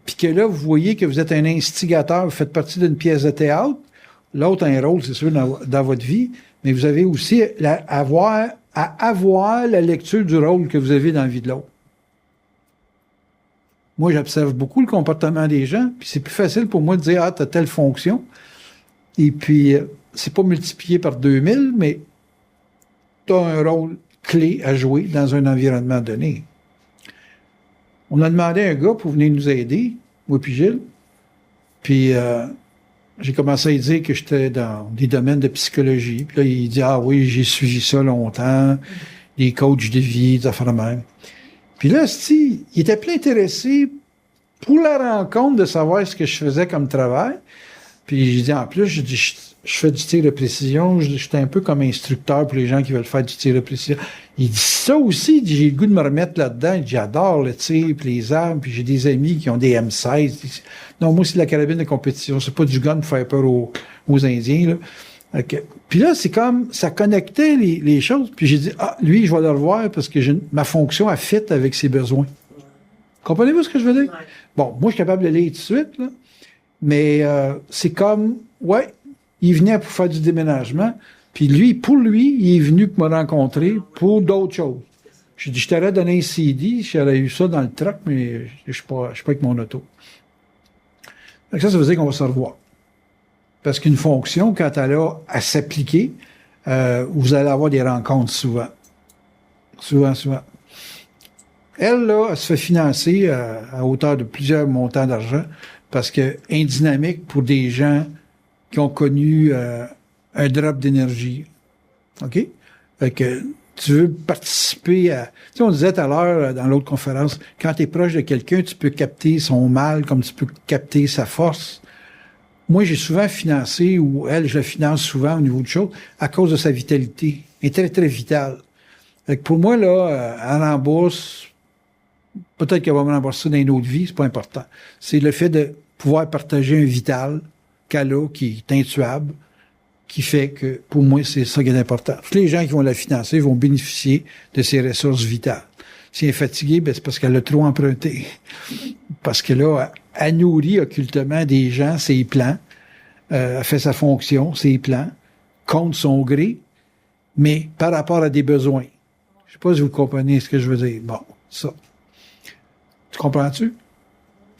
Puis que là, vous voyez que vous êtes un instigateur, vous faites partie d'une pièce de théâtre. L'autre a un rôle, c'est sûr, dans votre vie, mais vous avez aussi à avoir la lecture du rôle que vous avez dans la vie de l'autre. Moi, j'observe beaucoup le comportement des gens, puis c'est plus facile pour moi de dire « Ah, t'as telle fonction. » Et puis, c'est pas multiplié par 2000, mais t'as un rôle clé à jouer dans un environnement donné. On a demandé à un gars pour venir nous aider, moi puis Gilles. Puis j'ai commencé à lui dire que j'étais dans des domaines de psychologie. Puis là, il dit « Ah oui, j'ai suivi ça longtemps, des coachs de vie, des affaires de même. » Puis là, il était plus intéressé pour la rencontre de savoir ce que je faisais comme travail. Puis j'ai dit, en plus, je fais du tir de précision. J'étais un peu comme instructeur pour les gens qui veulent faire du tir de précision. Il dit ça aussi, il dit, j'ai le goût de me remettre là-dedans. Il dit, j'adore le tir, puis les armes, puis j'ai des amis qui ont des M16. Non, moi, c'est de la carabine de compétition. C'est pas du gun pour faire peur aux Indiens, là. Okay. Puis là, c'est comme, ça connectait les choses. Puis j'ai dit, lui, je vais le revoir parce que ma fonction a fit avec ses besoins. Comprenez-vous ce que je veux dire? Ouais. Bon, moi, je suis capable de lire tout de suite, là. Mais c'est comme, il venait pour faire du déménagement. Puis pour lui, il est venu pour me rencontrer pour d'autres choses. J'ai dit, je t'aurais donné un CD, j'aurais eu ça dans le truck, mais je suis pas avec mon auto. Donc ça veut dire qu'on va se revoir. Parce qu'une fonction, quand elle a à s'appliquer, vous allez avoir des rencontres souvent. Souvent. Elle, là, elle se fait financer à hauteur de plusieurs montants d'argent parce que une dynamique pour des gens qui ont connu un drop d'énergie. OK? Fait que tu veux participer à... Tu sais, on disait tout à l'heure dans l'autre conférence, quand tu es proche de quelqu'un, tu peux capter son mal comme tu peux capter sa force. Moi, j'ai souvent financé, ou elle, je la finance souvent au niveau de choses, à cause de sa vitalité. Elle est très, très vitale. Fait que pour moi, là, elle rembourse, peut-être qu'elle va me rembourser dans une autre vie, c'est pas important. C'est le fait de pouvoir partager un vital qu'elle a, qui est intuable, qui fait que, pour moi, c'est ça qui est important. Tous les gens qui vont la financer vont bénéficier de ses ressources vitales. Si elle est fatiguée, ben c'est parce qu'elle a trop emprunté. Parce que là, elle nourrit occultement des gens, ses plans, elle fait sa fonction, ses plans, contre son gré, mais par rapport à des besoins. Je sais pas si vous comprenez ce que je veux dire. Bon, ça. Tu comprends-tu?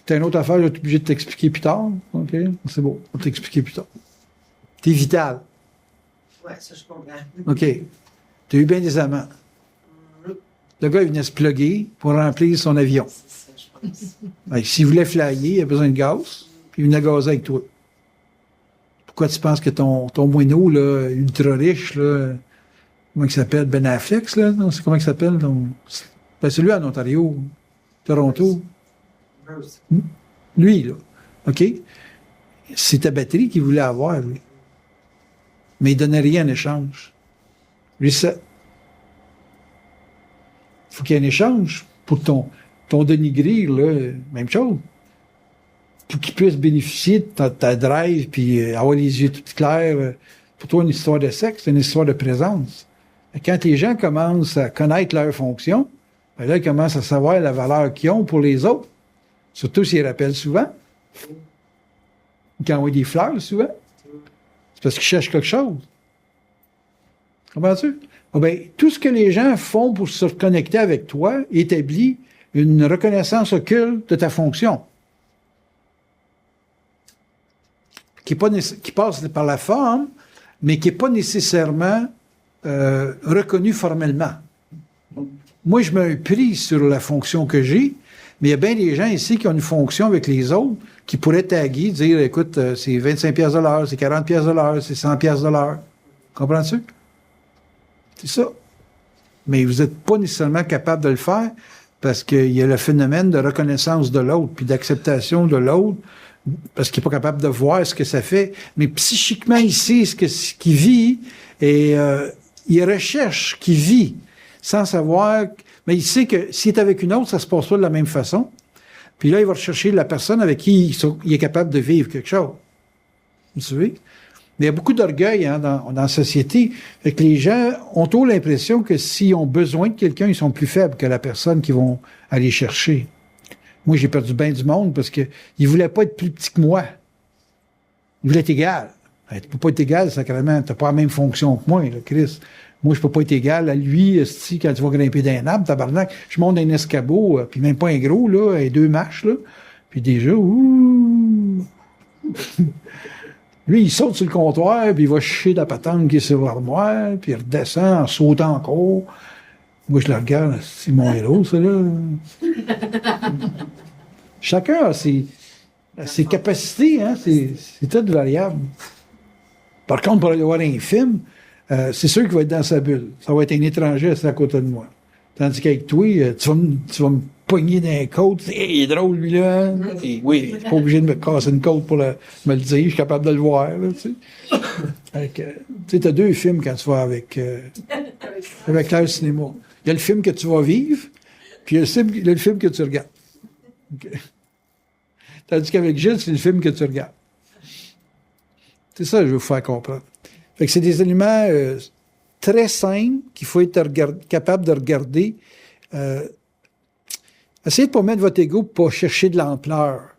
T'as une autre affaire, je vais être obligé de t'expliquer plus tard. OK? C'est beau. On va t'expliquer plus tard. T'es vital. Ouais, ça, je comprends. OK. T'as eu bien des amants. Le gars, il venait se plugger pour remplir son avion. C'est ça, je pense. Ben, s'il voulait flyer, il a besoin de gaz, puis il venait gazer avec toi. Pourquoi tu penses que ton moineau, là, ultra riche, là, comment il s'appelle? Ben Affleck, là? Non, c'est comment il s'appelle? Ben, c'est lui en Ontario, Toronto. Bruce. Lui, là. OK? C'est ta batterie qu'il voulait avoir, lui. Mais il donnait rien en échange. Reset. Faut qu'il y ait un échange pour ton dénigrer, là, même chose. Pour qu'il puisse bénéficier de ta drive, puis avoir les yeux tout clairs. Pour toi, une histoire de sexe, c'est une histoire de présence. Et quand les gens commencent à connaître leur fonction, ben là, ils commencent à savoir la valeur qu'ils ont pour les autres. Surtout s'ils rappellent souvent. Quand on voit des fleurs, souvent. C'est parce qu'ils cherchent quelque chose. Comprends-tu? Ah ben, tout ce que les gens font pour se reconnecter avec toi établit une reconnaissance occulte de ta fonction. Qui passe par la forme, mais qui n'est pas nécessairement reconnue formellement. Moi, je mets un prix sur la fonction que j'ai, mais il y a bien des gens ici qui ont une fonction avec les autres qui pourraient taguer, dire, écoute, c'est 25 pièces de l'heure, c'est 40 pièces de l'heure, c'est 100 pièces de l'heure. Comprends-tu? C'est ça. Mais vous n'êtes pas nécessairement capable de le faire parce qu'il y a le phénomène de reconnaissance de l'autre puis d'acceptation de l'autre parce qu'il n'est pas capable de voir ce que ça fait. Mais psychiquement, il sait ce qu'il vit et il recherche ce qu'il vit sans savoir... Mais il sait que s'il est avec une autre, ça ne se passe pas de la même façon. Puis là, il va rechercher la personne avec qui il est capable de vivre quelque chose. Vous savez? Mais il y a beaucoup d'orgueil dans la société. Fait que les gens ont toujours l'impression que s'ils ont besoin de quelqu'un, ils sont plus faibles que la personne qu'ils vont aller chercher. Moi, j'ai perdu bien du monde parce que ils voulaient pas être plus petits que moi. Ils voulaient être égal. Tu peux pas être égal, sacrément. T'as pas la même fonction que moi, là, Chris. Moi, je peux pas être égal à lui, quand tu vas grimper d'un arbre, tabarnak. Je monte d'un escabeau, puis même pas un gros, là, et 2 marches, là. Puis déjà, ouh! Lui, il saute sur le comptoir, puis il va chier la patente qui est sur l'armoire, puis il redescend en sautant encore. Moi, je le regarde, c'est mon héros, ça, là. Chacun a ses capacités, hein, c'est tout variable. Par contre, pour aller voir un film, c'est sûr qu'il va être dans sa bulle. Ça va être un étranger assis à côté de moi. Tandis qu'avec toi, tu vas me pogner dans les côtes. Hey, il est drôle, lui, là. Hein? Et oui, t'es pas obligé de me casser une côte pour me le dire. Je suis capable de le voir, là, tu sais. Tu sais, t'as deux films quand tu vas avec Claire Cinéma. Il y a le film que tu vas vivre, puis il y a le film que tu regardes. Okay. Tandis qu'avec Gilles, c'est le film que tu regardes. C'est ça que je veux vous faire comprendre. Fait que c'est des éléments très simples qu'il faut être capable de regarder. Essayez de ne pas mettre votre ego pour pas chercher de l'ampleur,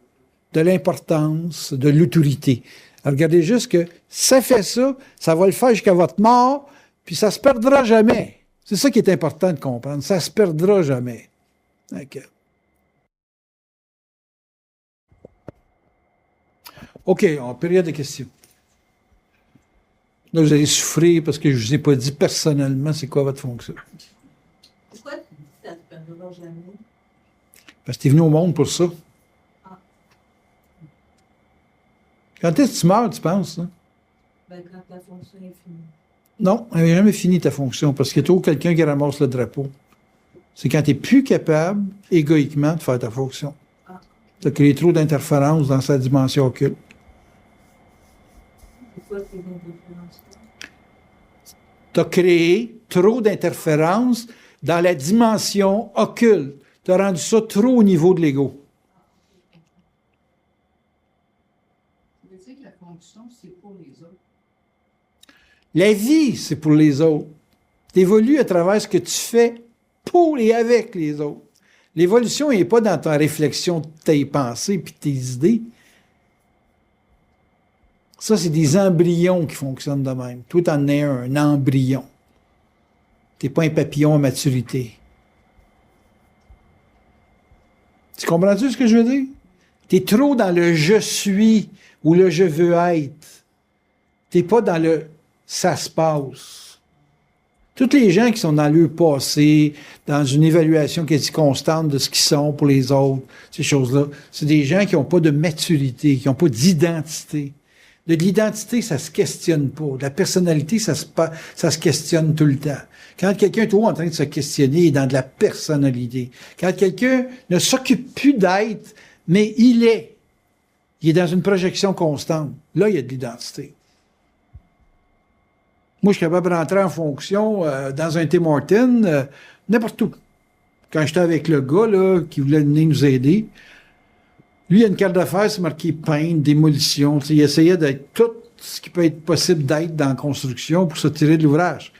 de l'importance, de l'autorité. Regardez juste que ça fait ça, ça va le faire jusqu'à votre mort, puis ça se perdra jamais. C'est ça qui est important de comprendre. Ça se perdra jamais. Okay. OK, en période de questions. Là, vous allez souffrir parce que je ne vous ai pas dit personnellement c'est quoi votre fonction. Pourquoi tu dis que ça te perdra jamais? Parce que tu es venu au monde pour ça. Ah. Quand est-ce que tu meurs, tu penses? Hein? Ben, quand la fonction est finie. Non, elle n'est jamais finie ta fonction parce qu'il y a toujours quelqu'un qui ramasse le drapeau. C'est quand tu n'es plus capable, égoïquement, de faire ta fonction. Ah. Tu as créé trop d'interférences dans sa dimension occulte. Pourquoi c'est une différence? Tu as créé trop d'interférences dans la dimension occulte. Tu as rendu ça trop au niveau de l'ego. Ça veut dire que la fonction, c'est pour les autres. La vie, c'est pour les autres. Tu évolues à travers ce que tu fais pour et avec les autres. L'évolution n'est pas dans ta réflexion de tes pensées et de tes idées. Ça, c'est des embryons qui fonctionnent de même. Toi, tu en es un embryon. Tu n'es pas un papillon à maturité. Tu comprends-tu ce que je veux dire? Tu es trop dans le « je suis » ou le « je veux être ». Tu n'es pas dans le « ça se passe ». Tous les gens qui sont dans leur passé, dans une évaluation quasi constante de ce qu'ils sont pour les autres, ces choses-là, c'est des gens qui n'ont pas de maturité, qui n'ont pas d'identité. De l'identité, ça se questionne pas. De la personnalité, ça se questionne tout le temps. Quand quelqu'un est toujours en train de se questionner, il est dans de la personnalité. Quand quelqu'un ne s'occupe plus d'être, mais il est dans une projection constante. Là, il y a de l'identité. Moi, je suis capable de rentrer en fonction dans un Tim Hortons, n'importe où. Quand j'étais avec le gars là, qui voulait venir nous aider, lui, il a une carte d'affaires, c'est marqué peinte, démolition. T'sais, il essayait d'être tout ce qui peut être possible d'être dans la construction pour se tirer de l'ouvrage.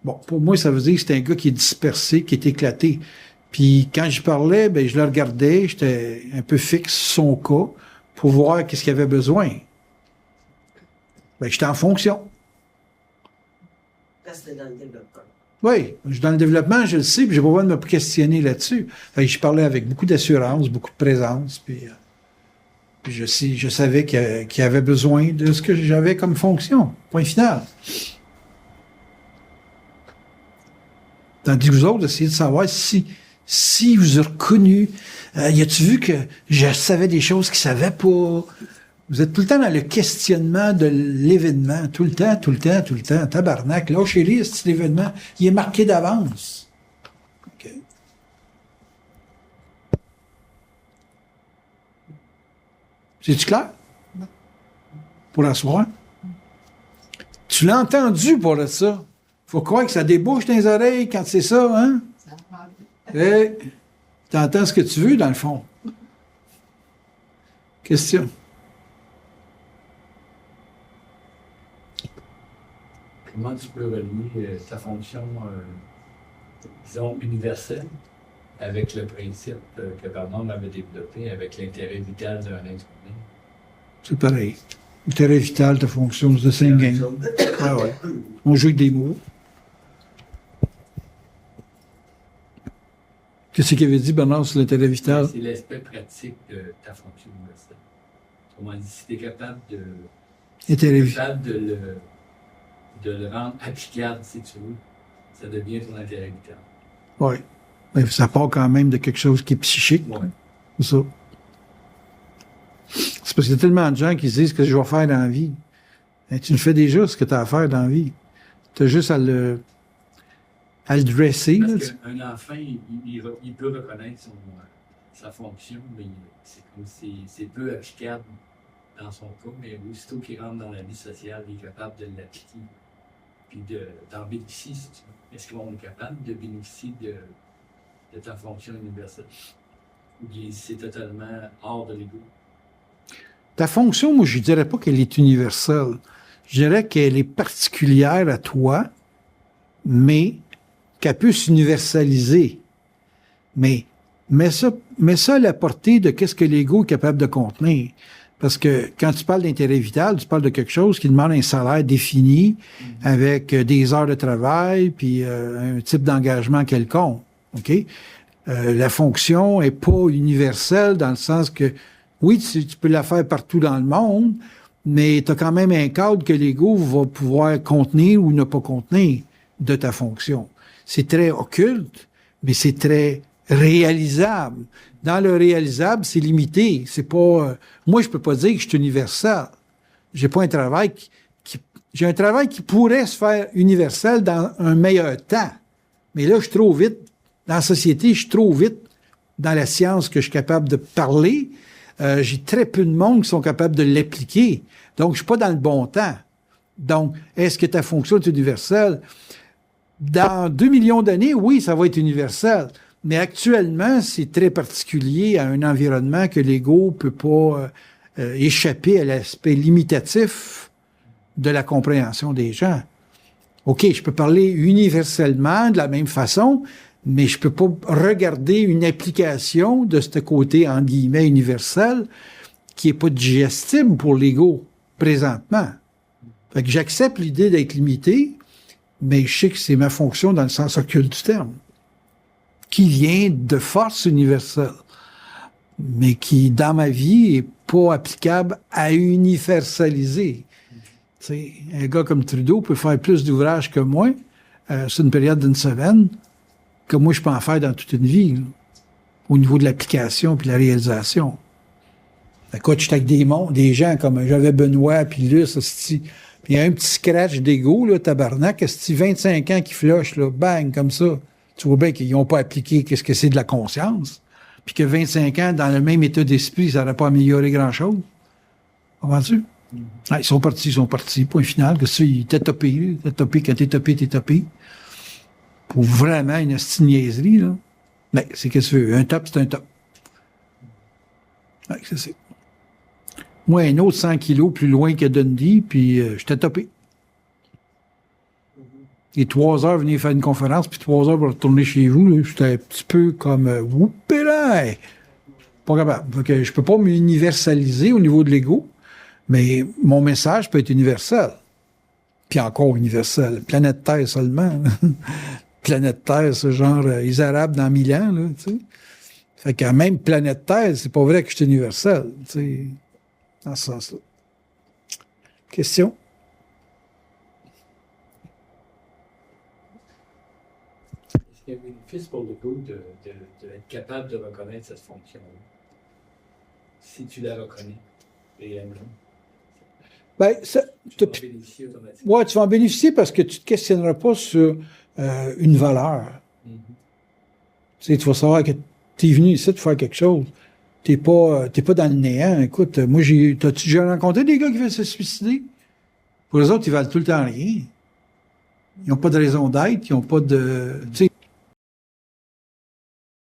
Bon, pour moi, ça veut dire que c'est un gars qui est dispersé, qui est éclaté. Puis quand je parlais, ben je le regardais, j'étais un peu fixe sur son cas pour voir qu'est-ce qu'il avait besoin. Ben, j'étais en fonction. Là, c'était dans le développement. Oui, dans le développement, je le sais, puis j'ai pas besoin de me questionner là-dessus. Fait que je parlais avec beaucoup d'assurance, beaucoup de présence, puis je savais qu'il avait besoin de ce que j'avais comme fonction. Point final. Tandis que vous autres, essayez de savoir si vous avez reconnu, y a-tu vu que je savais des choses qu'il savait pas? Vous êtes tout le temps dans le questionnement de l'événement. Tout le temps. Tabarnak. Là, chérie, cet événement, il est marqué d'avance. OK. C'est-tu clair? Pour la soirée? Tu l'as entendu pour ça. Faut croire que ça débouche dans les oreilles quand c'est ça, hein? Et tu entends ce que tu veux, dans le fond. Question. Comment tu peux relier ta fonction, disons, universelle avec le principe que Bernard avait développé avec l'intérêt vital d'un être humain? C'est pareil. L'intérêt vital, ta fonction, c'est the same game. Ah ouais. On joue avec des mots. Qu'est-ce qu'il avait dit, Bernard, sur l'intérêt vital? C'est l'aspect pratique de ta fonction universelle. Autrement dit, si tu es capable de le rendre applicable, si tu veux, ça devient ton intérêt vital. Oui. Mais ça part quand même de quelque chose qui est psychique. Ouais. C'est ça. C'est parce qu'il y a tellement de gens qui se disent ce que je vais faire dans la vie. Et tu le fais déjà, ce que tu as à faire dans la vie. Tu as juste à à le dresser. Là, Parce qu'un enfant, il peut reconnaître sa fonction, mais c'est peu applicable dans son cas, mais aussitôt qu'il rentre dans la vie sociale, il est capable de l'appliquer, puis d'en bénéficier, si tu veux. Est-ce qu'on est capable de bénéficier de ta fonction universelle? Ou bien c'est totalement hors de l'ego? Ta fonction, moi, je ne dirais pas qu'elle est universelle. Je dirais qu'elle est particulière à toi, mais qu'elle peut s'universaliser. Mais mets ça à la portée de qu'est-ce que l'ego est capable de contenir. Parce que quand tu parles d'intérêt vital, tu parles de quelque chose qui demande un salaire défini, avec des heures de travail, puis un type d'engagement quelconque. OK? La fonction est pas universelle dans le sens que, oui, tu peux la faire partout dans le monde, mais tu as quand même un cadre que l'ego va pouvoir contenir ou ne pas contenir de ta fonction. C'est très occulte, mais c'est très réalisable. Dans le réalisable, c'est limité. C'est pas. Moi, je peux pas dire que je suis universel. J'ai pas un travail j'ai un travail qui pourrait se faire universel dans un meilleur temps. Mais là, je suis trop vite. Dans la société, je suis trop vite dans la science que je suis capable de parler. J'ai très peu de monde qui sont capables de l'appliquer. Donc, je suis pas dans le bon temps. Donc, est-ce que ta fonction est universelle? Dans 2 millions d'années, oui, ça va être universel. Mais actuellement, c'est très particulier à un environnement que l'ego peut pas échapper à l'aspect limitatif de la compréhension des gens. OK, je peux parler universellement de la même façon, mais je peux pas regarder une application de ce côté, entre guillemets, universel, qui est pas digestible pour l'ego, présentement. Fait que j'accepte l'idée d'être limité, mais je sais que c'est ma fonction dans le sens occulte du terme, qui vient de force universelle, mais qui, dans ma vie, est pas applicable à universaliser. T'sais, un gars comme Trudeau peut faire plus d'ouvrages que moi sur une période d'une semaine que moi, je peux en faire dans toute une vie, là, au niveau de l'application puis de la réalisation. Écoute, j'étais avec des gens comme j'avais Benoît puis Luce, puis il y a un petit scratch d'ego, là, tabarnak, 25 ans qui flush, là, bang, comme ça. Tu vois bien qu'ils n'ont pas appliqué qu'est-ce que c'est de la conscience, puis que 25 ans, dans le même état d'esprit, ça n'aurait pas amélioré grand-chose. Comprends-tu? Ah, ils sont partis, point final, que ça, ils étaient topés, quand t'es topé. Pour vraiment une hostie de niaiserie, là. Mais c'est qu'est-ce que tu veux, un top, c'est un top. Ouais, c'est ça. Moi, un autre 100 kilos plus loin que Dundee, puis j'étais topé. Et 3 heures, venir faire une conférence, puis 3 heures pour retourner chez vous, là, j'étais un petit peu comme whoopé-là! Pas capable. Fait que je peux pas m'universaliser au niveau de l'ego, mais mon message peut être universel. Puis encore universel. Planète Terre seulement. Planète Terre, c'est genre les Arabes dans 1000 ans, là, tu sais. Fait que même Planète Terre, c'est pas vrai que je suis universel, tu sais, dans ce sens-là. Question? Est-ce qu'il y a un bénéfice pour l'ego d'être capable de reconnaître cette fonction-là? Si tu la reconnais réellement. Ben, ça, tu vas en bénéficier automatiquement. ouais, tu vas en bénéficier parce que tu te questionneras pas sur une valeur. Mm-hmm. Tu sais, tu vas savoir que tu es venu ici de faire quelque chose. T'es pas dans le néant. Écoute, moi, j'ai rencontré des gars qui veulent se suicider. Pour les autres, ils valent tout le temps rien. Ils n'ont pas de raison d'être, ils n'ont pas de... Tu sais,